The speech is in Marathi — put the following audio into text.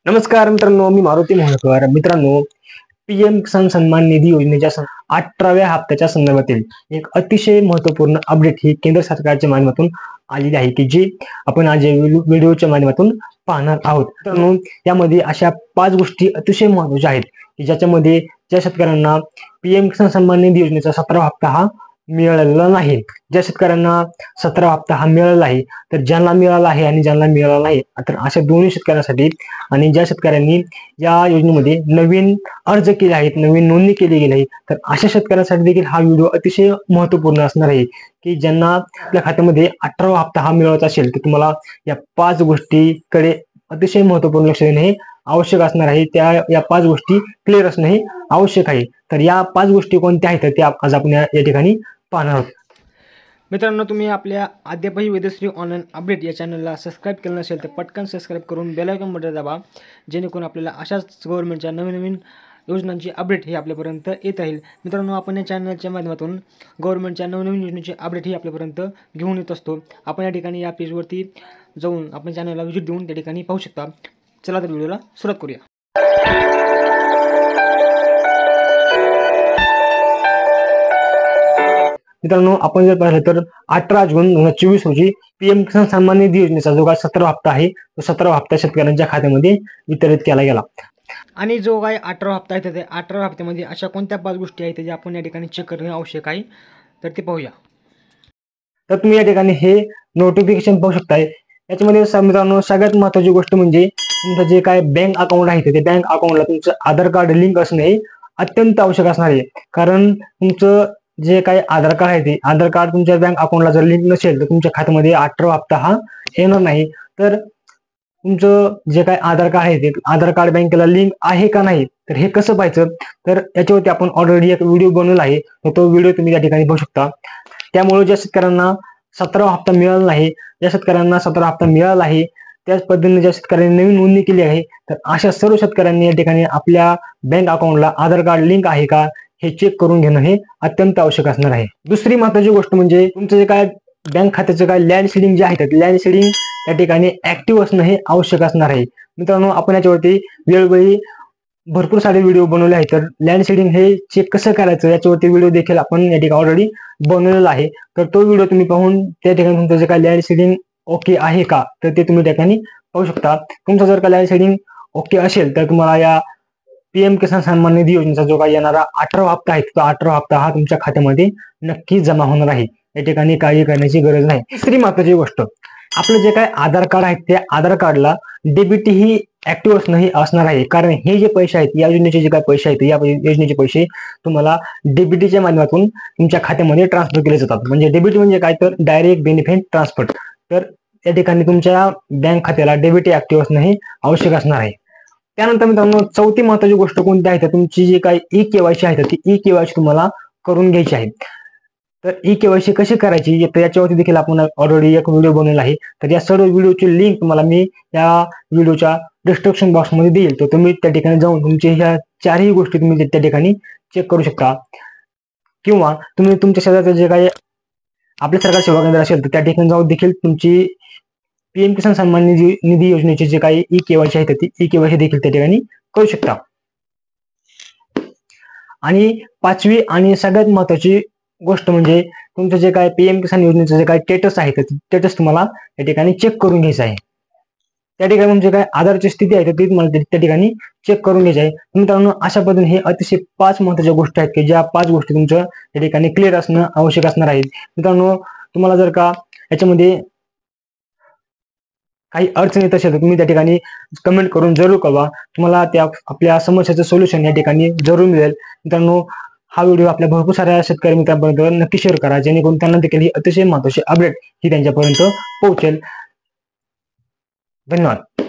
नमस्कार मित्रांनो, मी मारुती मोहळकर. मित्रांनो, पीएम किसान सन्मान निधी योजनेच्या 18व्या हप्त्याच्या संदर्भातील एक अतिशय महत्त्वपूर्ण अपडेट ही केंद्र सरकारच्या माध्यमातून आलेली आहे, की जी आपण आज व्हिडिओच्या माध्यमातून पाहणार आहोत. मित्रांनो, यामध्ये अशा 5 गोष्टी अतिशय महत्त्वाच्या आहेत, की ज्याच्यामध्ये ज्या शेतकऱ्यांना पीएम किसान सन्मान निधी योजनेचा 17वा हप्ता हा मिळालेला नाही, ज्या शेतकऱ्यांना 17वा हप्ता हा मिळाला आहे, तर ज्यांना मिळाला आहे आणि ज्यांना मिळाला नाही, तर अशा दोन्ही शेतकऱ्यांसाठी आणि ज्या शेतकऱ्यांनी या योजनेमध्ये नवीन अर्ज केले आहेत, नवीन नोंदणी केली गेली आहे, तर अशा शेतकऱ्यांसाठी देखील हा व्हिडिओ अतिशय महत्त्वपूर्ण असणार आहे, की ज्यांना आपल्या खात्यामध्ये 18वा हप्ता हा मिळवायचा असेल, तर तुम्हाला या 5 गोष्टीकडे अतिशय महत्त्वपूर्ण लक्ष देणे हे आवश्यक असणार आहे. या 5 गोष्टी क्लिअर असणे हे आवश्यक आहे. तर या 5 गोष्टी कोणत्या आहेत, तर त्या आज आपण या ठिकाणी पाहणार आहोत. मित्रांनो, तुम्ही आपल्या अद्यापही वेदश्री ऑनलाईन अपडेट या चॅनलला सबस्क्राईब केलं नसेल तर पटकन सबस्क्राईब करून बेल आयकॉन बटन दाबा, जेणेकरून आपल्याला अशाच गव्हर्नमेंटच्या नवीन योजनांची अपडेट ही आपल्यापर्यंत येत राहील. मित्रांनो, आपण या चॅनलच्या माध्यमातून गव्हर्नमेंटच्या नवीन योजनेची अपडेट ही आपल्यापर्यंत घेऊन येत असतो. आपण या ठिकाणी या पेजवरती जाऊन आपण चॅनलला व्हिजिट देऊन त्या ठिकाणी पाहू शकता. चला तर व्हिडिओला सुरुवात करूया. मित्रांनो, आपण जर पाहिलं तर 18 जून 2024 रोजी पीएम किसान सन्मान निधी योजनेचा जो काय 17वा हप्ता आहे, तो 17वा हप्ता शेतकऱ्यांच्या खात्यामध्ये वितरित केला गेला. आणि जो काय 18वा हप्ता आहे, ते 18व्या हप्त्यामध्ये अशा कोणत्या 5 गोष्टी आहेत ज्या आपण या ठिकाणी चेक करणे आवश्यक आहे, तर ते पाहूया. तर तुम्ही या ठिकाणी हे नोटिफिकेशन पाहू शकताय. याच्यामध्ये मित्रांनो, सगळ्यात महत्त्वाची गोष्ट म्हणजे तुमचं जे काय बँक अकाउंट आहे, ते बँक अकाउंटला तुमचं आधार कार्ड लिंक असणे हे अत्यंत आवश्यक असणार आहे. कारण तुमचं जे काही आधार कार्ड आहे, ते आधार कार्ड तुमच्या बँक अकाउंटला जर लिंक नसेल, तर तुमच्या खात्यामध्ये 18वा हप्ता हा येणार नाही. तर तुमचं जे काही आधार कार्ड आहे, ते आधार कार्ड बँकेला लिंक आहे का नाही, तर हे कसं पाहायचं, तर याच्यावरती आपण ऑलरेडी एक व्हिडिओ बनवला आहे, तर तो व्हिडिओ तुम्ही त्या ठिकाणी पाहू शकता. त्यामुळे ज्या शेतकऱ्यांना 17वा हप्ता मिळाला नाही, ज्या शेतकऱ्यांना 17वा हप्ता मिळाला आहे, त्याच पद्धतीने ज्या शेतकऱ्यांनी नवीन नोंदणी केली आहे, तर अशा सर्व शेतकऱ्यांनी या ठिकाणी आपल्या बँक अकाउंटला आधार कार्ड लिंक आहे का हे चेक करून घेणं हे अत्यंत आवश्यक असणार आहे. दुसरी महत्त्वाची गोष्ट म्हणजे तुमचं जे काय बँक खात्याचं काय लँड सीडिंग जे आहे, लँड सीडिंग त्या ठिकाणी ऍक्टिव्ह असणं हे आवश्यक असणार आहे. मित्रांनो, आपण याच्यावरती वेळोवेळी भरपूर सारे व्हिडिओ बनवले आहेत. तर लँड सीडिंग हे चेक कसं करायचं याच्यावरती व्हिडिओ देखील आपण या ठिकाणी ऑलरेडी बनवलेला आहे. तर तो व्हिडिओ तुम्ही पाहून त्या ठिकाणी तुमचं जे काय लँड सीडिंग ओके आहे का, तर ते तुम्ही त्या ठिकाणी पाहू शकता. तुमचं जर का लँड सीडिंग ओके असेल, तर तुम्हाला या पीएम किसान सन्मान निधी योजनेचा जो काही येणारा 18वा हप्ता आहे, तो 18वा हप्ता हा तुमच्या खात्यामध्ये नक्की जमा होणार आहे. या ठिकाणी काळजी करण्याची गरज नाही. तिसरी महत्त्वाची गोष्ट, आपलं जे काय आधार कार्ड आहे, त्या आधार कार्डला डीबीटी ही ऍक्टिव्ह असणं हे असणार आहे. कारण हे जे पैसे आहेत, या योजनेचे जे काही पैसे आहेत, या योजनेचे पैसे तुम्हाला डीबीटीच्या माध्यमातून तुमच्या खात्यामध्ये ट्रान्सफर केले जातात. म्हणजे डीबीटी म्हणजे काय, तर डायरेक्ट बेनिफिट ट्रान्सफर. तर त्या ठिकाणी तुमच्या बँक खात्याला डीबीटी ऍक्टिव्ह असणं हे आवश्यक असणार आहे. त्यानंतर मित्रांनो, चौथी महत्त्वाची गोष्ट कोणती आहे, तर तुमची जी काही ई केवायसी आहे, ती ई केवायसी तुम्हाला करून घ्यायची आहे. तर ई केवायसी कशी करायची, तर याच्यावरती देखील आपण ऑलरेडी एक व्हिडिओ बनवला आहे. तर या सर्व व्हिडिओची लिंक तुम्हाला मी या व्हिडिओच्या डिस्क्रिप्शन बॉक्समध्ये देईल. तर तुम्ही त्या ठिकाणी जाऊन तुमची ह्या 4ही गोष्टी तुम्ही त्या ठिकाणी चेक करू शकता. किंवा तुम्ही तुमच्या शेजारचं जे काही आपल्या सरकार सेवा केंद्र असेल, तर त्या ठिकाणी जाऊन देखील तुमची पीएम किसान सन्मान निधी योजनेचे जे काही ई केवायसी आहे, ती ई केवायसी देखील त्या ठिकाणी करू शकता. आणि 5वी आणि सगळ्यात महत्त्वाची गोष्ट म्हणजे तुमचं जे काय पीएम किसान योजनेचं जे काय स्टेटस आहे, तर स्टेटस तुम्हाला या ठिकाणी चेक करून घ्यायचं आहे. त्या ठिकाणी तुमची काय आधारची स्थिती आहे, तर ती तुम्हाला त्या ठिकाणी चेक करून घ्यायची आहे. मित्रांनो, अशा पद्धतीने हे अतिशय 5 महत्त्वाच्या गोष्टी आहेत, की ज्या 5 गोष्टी तुमच्या या ठिकाणी क्लिअर असणं आवश्यक असणार आहे. मित्रांनो, तुम्हाला जर का याच्यामध्ये काही अडचण येत असेल, तर तुम्ही त्या ठिकाणी कमेंट करून जरूर कळवा. तुम्हाला त्या आपल्या समस्याचं सोल्युशन या ठिकाणी जरूर मिळेल. मित्रांनो, हा व्हिडिओ आपल्या भरपूर साऱ्या शेतकरी मित्रांपर्यंत नक्की शेअर करा, जेणेकरून त्यांना देखील ही अतिशय महत्त्वाची अपडेट ही त्यांच्यापर्यंत पोहोचेल. धन्यवाद.